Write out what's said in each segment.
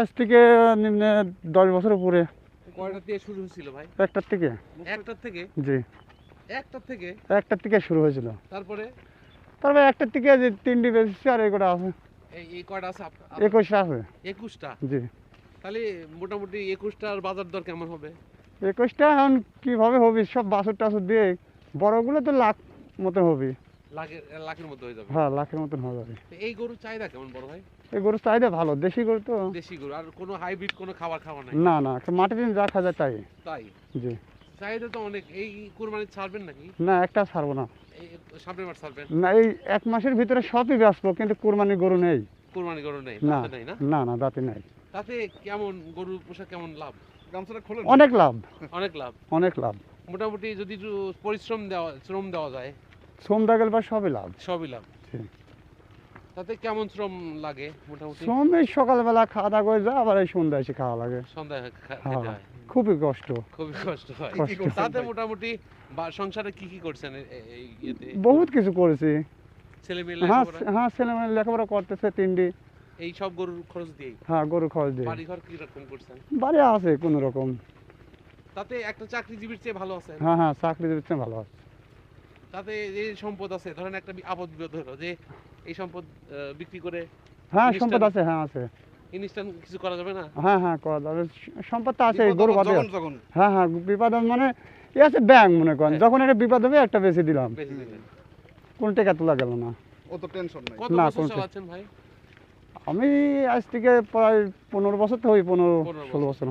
আজ থেকে নিম্নে 10 বছর উপরে। কয়টা দিয়ে শুরু হয়েছিল ভাই? একটার থেকে। একটার থেকে? জি, একটার থেকে? একটার থেকে শুরু হয়েছিল। তারপরে তারপরে একটার থেকে যে 3টি বেশি আর এই কটা আছে, এই কয়টা আছে? 21টা আছে। 21টা? জি, তাহলে মোটামুটি 21টার বাজার দর কেমন হবে? 21টা এখন কিভাবে হবে, সব বাছুর টাছুর দিয়ে বড়গুলো তো লাখ মতো হবে। লাখের মতো হয়ে যাবে? হ্যাঁ, লাখের মতন হয়ে যাবে। এই গরুর চাহিদা কেমন বড় ভাই? এই গরুর চাহিদা ভালো, দেশি গরু তো। দেশি গরু আর কোনো হাইব্রিড কোনো খাওয়া নাই? না না, মাটির দিন যা খাওয়া যায় তাই। তাই? জি। চাহিদা তো অনেক। এই কুরবানি ছাড়বেন নাকি? না, একটা ছাড়বো না। এই সামনের মাস ছাড়বেন? না, এই 1 মাসের ভিতরে সবই বেচবো, কিন্তু কুরবানির গরু নেই। কুরবানি গরু নেই? না তাতে নেই না? না না, দাঁতে নাই। তাতে কেমন গরু পোষা কেমন লাভ? অনেক লাভ, অনেক লাভ। অনেক লাভ। মোটামুটি যদি একটু শ্রম দেওয়া যায় শ্রম দেখা গেলে সবই লাভ। সবই লাভ। জি। তাতে কেমন শ্রম লাগে মোটামুটি? শ্রম এই সকালবেলা খাওয়া দাওয়া করে যা, আবার এই সন্ধ্যায় এসে খাওয়া লাগে। সন্ধ্যায় হ্যাঁ, খেতে হয়? খুবই কষ্ট। খুবই কষ্ট হয়। কষ্ট। তাতে মোটামুটি সংসারে কি করছেন এই ইয়েতে? বহুত কিছু করেছি। ছেলে মেয়ে হ্যাঁ লেখাপড়া? হ্যাঁ, ছেলেমেয়ে লেখাপড়া করতেছে 3টি। এই সব গরুর খরচ দিয়েই? হ্যাঁ, গরু খরচ দিয়ে। বাড়ি ঘর কি রকম করছেন? বাড়ি আছে কোনো রকম। তাতে একটা চাকরিজীবীর চেয়ে ভালো আছে? হ্যাঁ হ্যাঁ, চাকরি দিচ্ছে ভালো আছে। তাতে যে সম্পদ আছে, ধরেন একটা আপদ বিপদ হলো যে এই সম্পদ বিক্রি করে হ্যাঁ, জিনিসটা- সম্পদ আছে, হ্যাঁ আছে। ইনস্ট্যান্ট কিছু করা যাবে না? হ্যাঁ হ্যাঁ, করা যাবে। সম্পদ তো আছে, গরু বাদে। যখন হ্যাঁ হ্যাঁ, বিপদ মানে এ আছে ব্যাংক, মনে করেন হ্যাঁ। যখন একটা বিপদ হবে একটা বেশি দিলাম, বেশি দিলেন। কোন টাকা তোলা গেল না। অত টেনশন নাই। কত না, বছর কোনটা- চালাচ্ছেন ভাই? আমি আজ থেকে প্রায় 15 বছর তো হই, 15-16 বছর।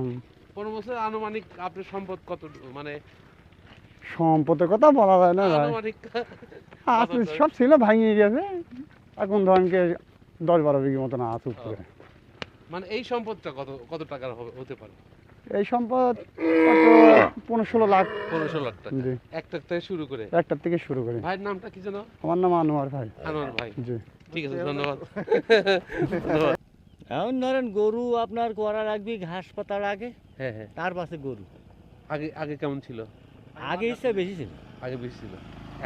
15 বছর। আনুমানিক আপনার সম্পদ কত, মানে সম্পদের কথা বলা যায় না ভাই। আনুমানিক আছে, সব ছিল ভাঙিয়ে গেছে। এখন ধরেন কি 10-12 বিঘি মতন আছে উপরে। মানে এই সম্পদটা কত কত টাকার হতে পারে? এই সম্পদ কত 15-16 লাখ। 15 লাখ টাকা? জি। একটা থেকে শুরু করে? একটার থেকে শুরু করে। ভাইয়ের নামটা কি যেন? আমার নাম আনোয়ার ভাই। আনোয়ার ভাই। জি। ঠিক আছে, ধন্যবাদ। এখন ধরেন গরু আপনার করা রাখবি ঘাস পাতার আগে, হ্যাঁ হ্যাঁ। তার পাশে গরু। আগে আগে কেমন ছিল? আগে ইচ্ছা বেশি ছিল, আগে বেশি ছিল,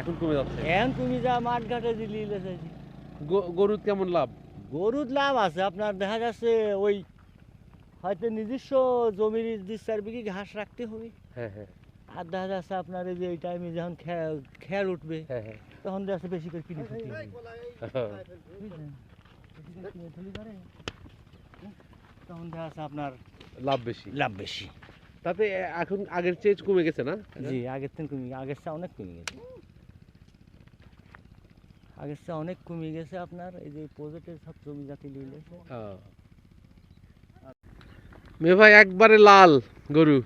এখন কমে যাচ্ছে। এখন তুমি যা মাঠ ঘাটে দিলি গরুর কেমন লাভ? গরুর লাভ আছে আপনার, দেখা যাচ্ছে ওই হয়তো নিজস্ব জমির 2-4 বিঘি ঘাস রাখতে হবে, হ্যাঁ হ্যাঁ আর দেখা যাচ্ছে আপনার এই যে এই টাইমে যখন খেয়ার উঠবে হ্যাঁ হ্যাঁ। তখন দেখা যাচ্ছে বেশি করে কিনে খেতে হবে, বুঝলেন? বেশি করে কিনে খেলে পারে, তখন দেখা যাচ্ছে আপনার লাভ বেশি। লাভ বেশি। তাতে এখন আগের চেয়ে কমে গেছে না? জি, আগের থেকে কমে, আগের চেয়ে অনেক কমে গেছে, আগের চেয়ে অনেক কমে গেছে আপনার। এই যে প্রজেক্টের সব জমি জাতি নিয়ে গেছে। মে ভাই একবারে লাল গরু।